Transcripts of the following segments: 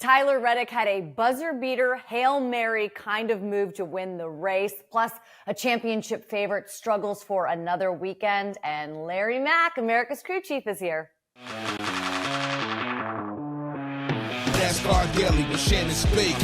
Tyler Reddick had a buzzer beater, Hail Mary kind of move to win the race. Plus, a championship favorite struggles for another weekend. And Larry Mack, America's crew chief, is here. NASCAR Daily with Shannon Spake.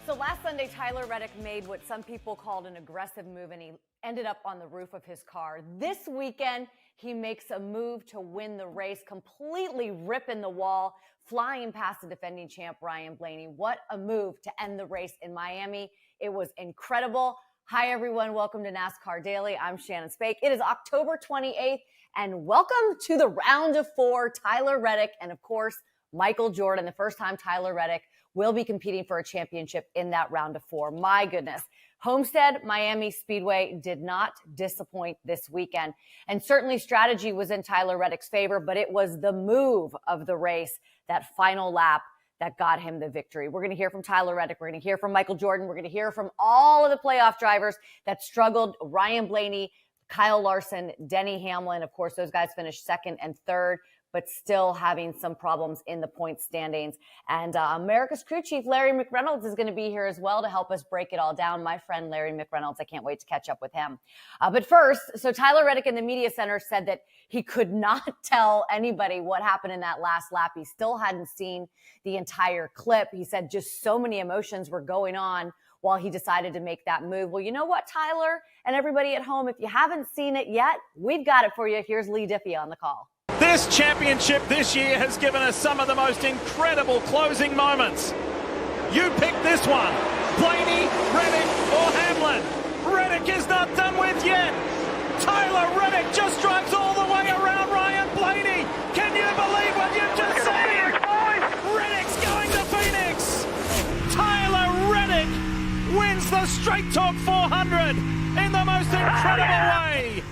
So last Sunday, Tyler Reddick made what some people called an aggressive move, and he ended up on the roof of his car. This weekend, he makes a move to win the race, completely ripping the wall, flying past the defending champ, Ryan Blaney. What a move to end the race in Miami. It was incredible. Hi, everyone. Welcome to NASCAR Daily. I'm Shannon Spake. It is October 28th, and welcome to the round of four. Tyler Reddick and, of course, Michael Jordan, the first time Tyler Reddick will be competing for a championship in that round of four. My goodness. Homestead, Miami Speedway did not disappoint this weekend. And certainly strategy was in Tyler Reddick's favor, but it was the move of the race, that final lap, that got him the victory. We're going to hear from Tyler Reddick. We're going to hear from Michael Jordan. We're going to hear from all of the playoff drivers that struggled. Ryan Blaney, Kyle Larson, Denny Hamlin. Of course, those guys finished second and third, but still having some problems in the point standings. And America's crew chief, Larry McReynolds, is going to be here as well to help us break it all down. My friend, Larry McReynolds, I can't wait to catch up with him. But first, so Tyler Reddick in the media center said that he could not tell anybody what happened in that last lap. He still hadn't seen the entire clip. He said just so many emotions were going on while he decided to make that move. Well, you know what, Tyler and everybody at home, if you haven't seen it yet, we've got it for you. Here's Lee Diffie on the call. This championship this year has given us some of the most incredible closing moments. You pick this one. Blaney, Reddick, or Hamlin. Reddick is not done with yet. Tyler Reddick just drives all the way around Ryan Blaney. Can you believe what you've just seen? Reddick's going to Phoenix. Tyler Reddick wins the Straight Talk 400 in the most incredible way.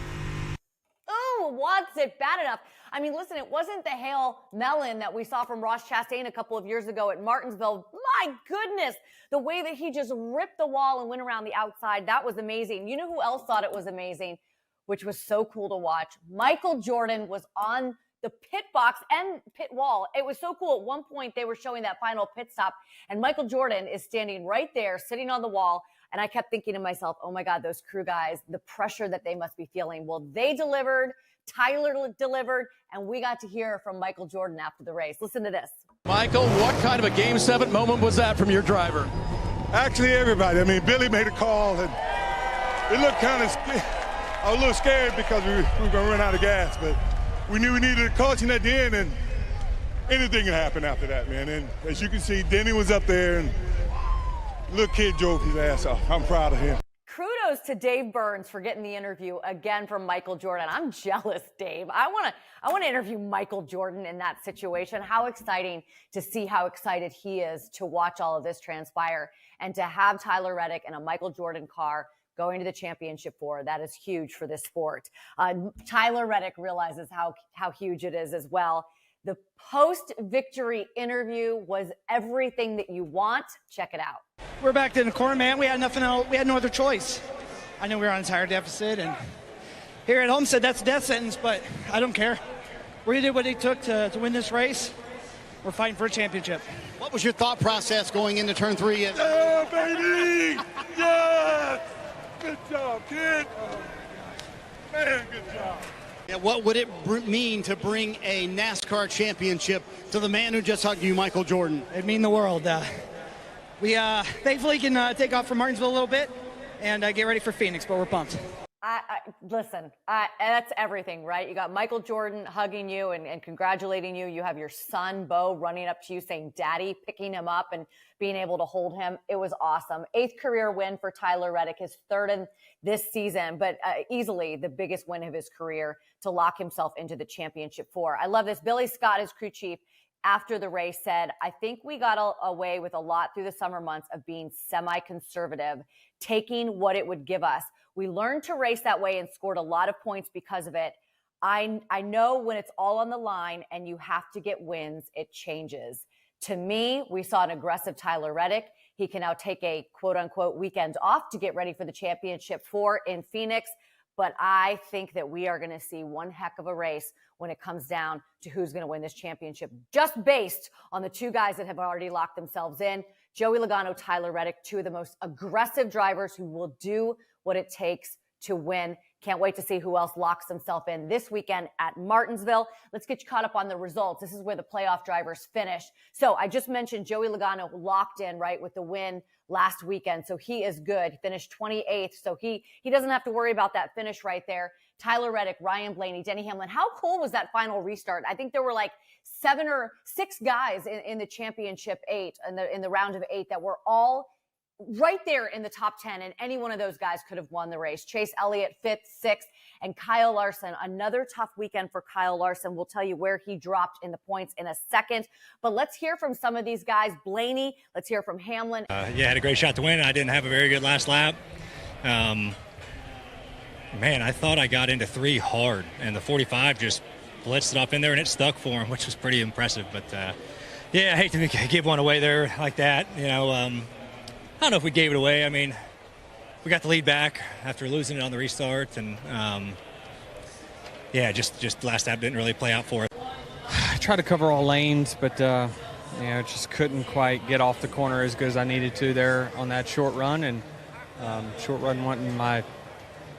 Oh, wants it bad enough. I mean, listen, it wasn't the Hail Melon that we saw from Ross Chastain a couple of years ago at Martinsville. My goodness, the way that he just ripped the wall and went around the outside, that was amazing. You know who else thought it was amazing, which was so cool to watch? Michael Jordan was on the pit box and pit wall. It was so cool. At one point, they were showing that final pit stop, and Michael Jordan is standing right there, sitting on the wall. And I kept thinking to myself, oh my God, those crew guys, the pressure that they must be feeling. Well, they delivered, Tyler delivered, and we got to hear from Michael Jordan after the race. Listen to this. Michael, what kind of a Game 7 moment was that from your driver? Actually, everybody. I mean, Billy made a call, and it looked kind of, I was a little scared because we were going to run out of gas, but we knew we needed a caution at the end, and anything can happen after that, man. And as you can see, Denny was up there, and little kid drove his ass off. I'm proud of him. Kudos to Dave Burns for getting the interview again from Michael Jordan. I'm jealous, Dave. I want to interview Michael Jordan in that situation. How exciting to see how excited he is to watch all of this transpire and to have Tyler Reddick in a Michael Jordan car going to the championship four. That is huge for this sport. Tyler Reddick realizes how huge it is as well. The post-victory interview was everything that you want. Check it out. We're back in the corner, man. We had nothing else. We had no other choice. I know we were on a tire deficit, and here at Homestead, that's a death sentence, but I don't care. We did what it took to win this race. We're fighting for a championship. What was your thought process going into turn 3? Yeah, baby! Yes! Good job, kid. Man, good job. Yeah, what would it mean to bring a NASCAR championship to the man who just hugged you, Michael Jordan? It'd mean the world. We thankfully can take off from Martinsville a little bit and get ready for Phoenix, but we're pumped. Listen, that's everything, right? You got Michael Jordan hugging you and congratulating you. You have your son, Bo, running up to you saying, Daddy, picking him up and being able to hold him. It was awesome. 8th career win for Tyler Reddick, his 3rd in this season, but easily the biggest win of his career to lock himself into the championship four. I love this. Billy Scott, his crew chief, after the race said, I think we got away with a lot through the summer months of being semi-conservative, taking what it would give us. We learned to race that way and scored a lot of points because of it. I know when it's all on the line and you have to get wins, it changes. To me, we saw an aggressive Tyler Reddick. He can now take a quote-unquote weekend off to get ready for the championship four in Phoenix. but I think that we are going to see one heck of a race when it comes down to who's going to win this championship, just based on the two guys that have already locked themselves in. Joey Logano, Tyler Reddick, two of the most aggressive drivers who will do what it takes to win. Can't wait to see who else locks himself in this weekend at Martinsville. Let's get you caught up on the results. This is where the playoff drivers finished. So I just mentioned Joey Logano locked in, right, with the win last weekend. So he is good. He finished 28th. So he doesn't have to worry about that finish right there. Tyler Reddick, Ryan Blaney, Denny Hamlin. How cool was that final restart? I think there were like 7 or 6 guys in the championship 8 in the round of 8 that were all right there in the top 10, and any one of those guys could have won the race. Chase Elliott, 5th, 6th, and Kyle Larson, another tough weekend for Kyle Larson. We'll tell you where he dropped in the points in a second, but let's hear from some of these guys. Blaney, let's hear from Hamlin. Had a great shot to win. I didn't have a very good last lap. Man, I thought I got into 3 hard, and the 45 just blitzed it up in there, and it stuck for him, which was pretty impressive. But, I hate to give one away there like that, I don't know if we gave it away. I mean, we got the lead back after losing it on the restart, and just last lap didn't really play out for us. I tried to cover all lanes, but just couldn't quite get off the corner as good as I needed to there on that short run, and short run wasn't my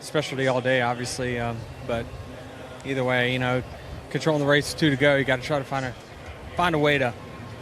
specialty all day, obviously. But either way, controlling the race, 2 to go. You got to try to find a way to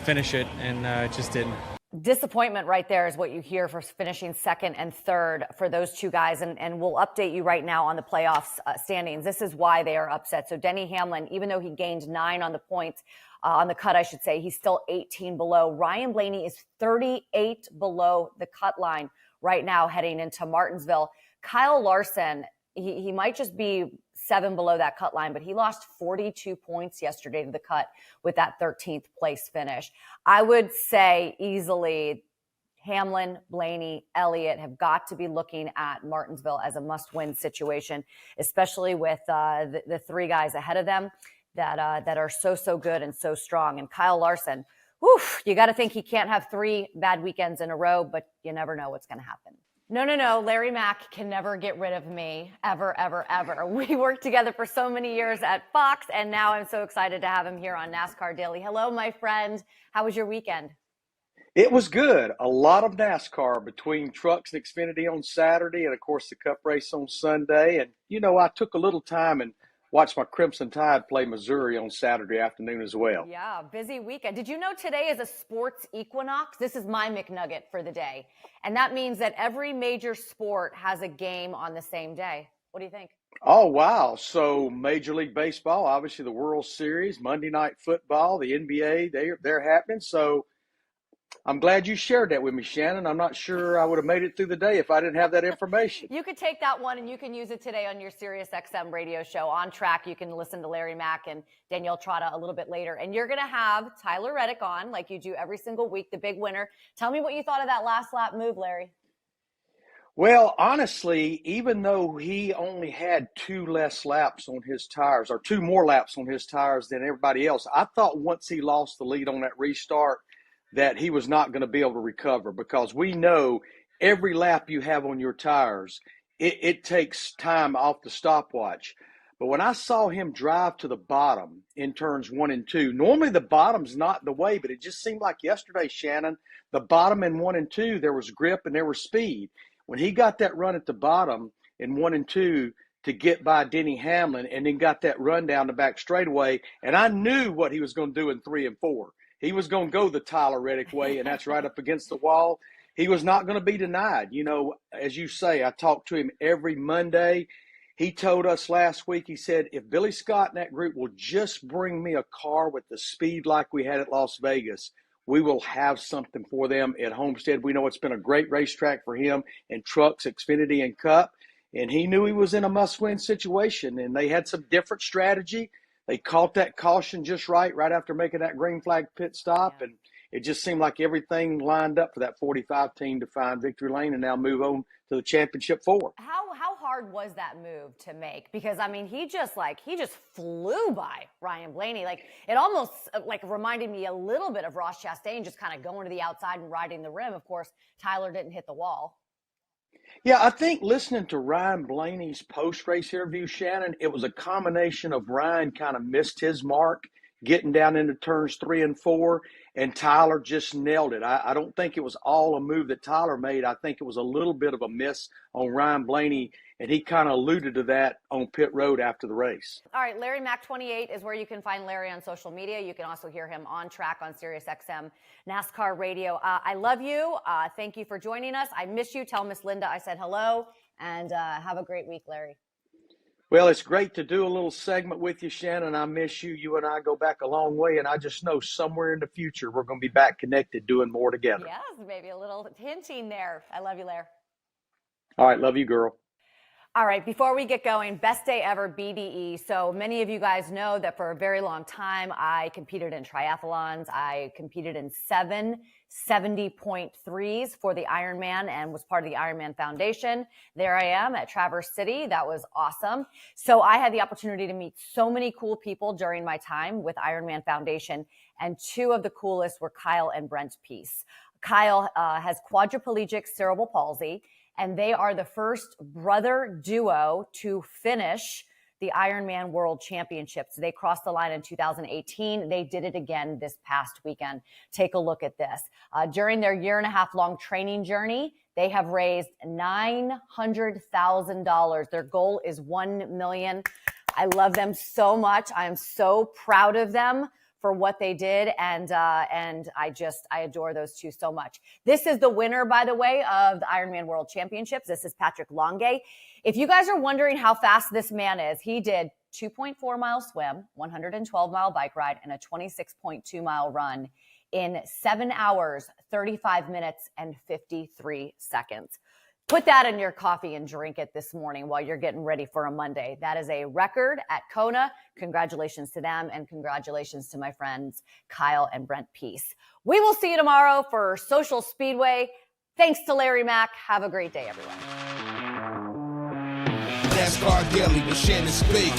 finish it, and it just didn't. Disappointment right there is what you hear for finishing 2nd and 3rd for those two guys. And we'll update you right now on the playoffs standings. This is why they are upset. So Denny Hamlin, even though he gained 9 on the points, on the cut, I should say, he's still 18 below. Ryan Blaney is 38 below the cut line right now heading into Martinsville. Kyle Larson, he might just be 7 below that cut line, but he lost 42 points yesterday to the cut with that 13th place finish. I would say easily Hamlin, Blaney, Elliott have got to be looking at Martinsville as a must-win situation, especially with the 3 guys ahead of them that are so good and so strong. And Kyle Larson, you got to think he can't have 3 bad weekends in a row, but you never know what's going to happen. No. Larry Mack can never get rid of me, ever, ever, ever. We worked together for so many years at Fox, and now I'm so excited to have him here on NASCAR Daily. Hello, my friend. How was your weekend? It was good. A lot of NASCAR between trucks and Xfinity on Saturday and, of course, the Cup race on Sunday. And, I took a little time and watched my Crimson Tide play Missouri on Saturday afternoon as well. Yeah, busy weekend. Did you know today is a sports equinox? This is my McNugget for the day. And that means that every major sport has a game on the same day. What do you think? Oh, wow. So Major League Baseball, obviously the World Series, Monday Night Football, the NBA, they're happening. So I'm glad you shared that with me, Shannon. I'm not sure I would have made it through the day if I didn't have that information. You could take that one and you can use it today on your Sirius XM radio show. On Track, you can listen to Larry Mack and Danielle Trotta a little bit later. And you're going to have Tyler Reddick on like you do every single week, the big winner. Tell me what you thought of that last lap move, Larry. Well, honestly, even though he only had 2 less laps on his tires, or 2 more laps on his tires than everybody else, I thought once he lost the lead on that restart, that he was not going to be able to recover, because we know every lap you have on your tires, it takes time off the stopwatch. But when I saw him drive to the bottom in turns 1 and 2, normally the bottom's not the way, but it just seemed like yesterday, Shannon, the bottom in 1 and 2, there was grip and there was speed. When he got that run at the bottom in 1 and 2 to get by Denny Hamlin, and then got that run down the back straightaway, and I knew what he was going to do in 3 and 4. He was going to go the Tyler Reddick way, and that's right up against the wall. He was not going to be denied. As you say, I talk to him every Monday. He told us last week, he said, if Billy Scott and that group will just bring me a car with the speed like we had at Las Vegas, we will have something for them at Homestead. We know it's been a great racetrack for him in trucks, Xfinity, and Cup. And he knew he was in a must-win situation, and they had some different strategy. They caught that caution just right after making that green flag pit stop, and it just seemed like everything lined up for that 45 team to find victory lane and now move on to the championship 4. How hard was that move to make? Because I mean, he just flew by Ryan Blaney. It almost reminded me a little bit of Ross Chastain, just kind of going to the outside and riding the rim. Of course, Tyler didn't hit the wall. Yeah, I think listening to Ryan Blaney's post-race interview, Shannon, it was a combination of Ryan kind of missed his mark, getting down into turns 3 and 4, and Tyler just nailed it. I don't think it was all a move that Tyler made. I think it was a little bit of a miss on Ryan Blaney, and he kind of alluded to that on pit road after the race. All right, Larry Mac 28 is where you can find Larry on social media. You can also hear him on track on SiriusXM NASCAR Radio. I love you. Thank you for joining us. I miss you. Tell Miss Linda I said hello, and have a great week, Larry. Well, it's great to do a little segment with you, Shannon. I miss you. You and I go back a long way, and I just know somewhere in the future we're going to be back connected doing more together. Yes, maybe a little hinting there. I love you, Larry. All right, love you, girl. All right, before we get going, best day ever BDE. So many of you guys know that for a very long time, I competed in triathlons. I competed in 7 70.3s for the Ironman and was part of the Ironman Foundation. There I am at Traverse City. That was awesome. So I had the opportunity to meet so many cool people during my time with Ironman Foundation. And 2 of the coolest were Kyle and Brent Peace. Kyle has quadriplegic cerebral palsy, and they are the first brother duo to finish the Ironman World Championships. They crossed the line in 2018. They did it again this past weekend. Take a look at this. During their 1.5 year long training journey, they have raised $900,000. Their goal is $1 million. I love them so much. I am so proud of them for what they did, and I adore those 2 so much. This is the winner, by the way, of the Ironman World Championships. This is Patrick Longue. If you guys are wondering how fast this man is, he did 2.4 mile swim, 112 mile bike ride, and a 26.2 mile run in 7 hours, 35 minutes, and 53 seconds. Put that in your coffee and drink it this morning while you're getting ready for a Monday. That is a record at Kona. Congratulations to them, and congratulations to my friends Kyle and Brent Peace. We will see you tomorrow for Social Speedway. Thanks to Larry Mack. Have a great day, everyone. NASCAR Daily with Shannon Spake.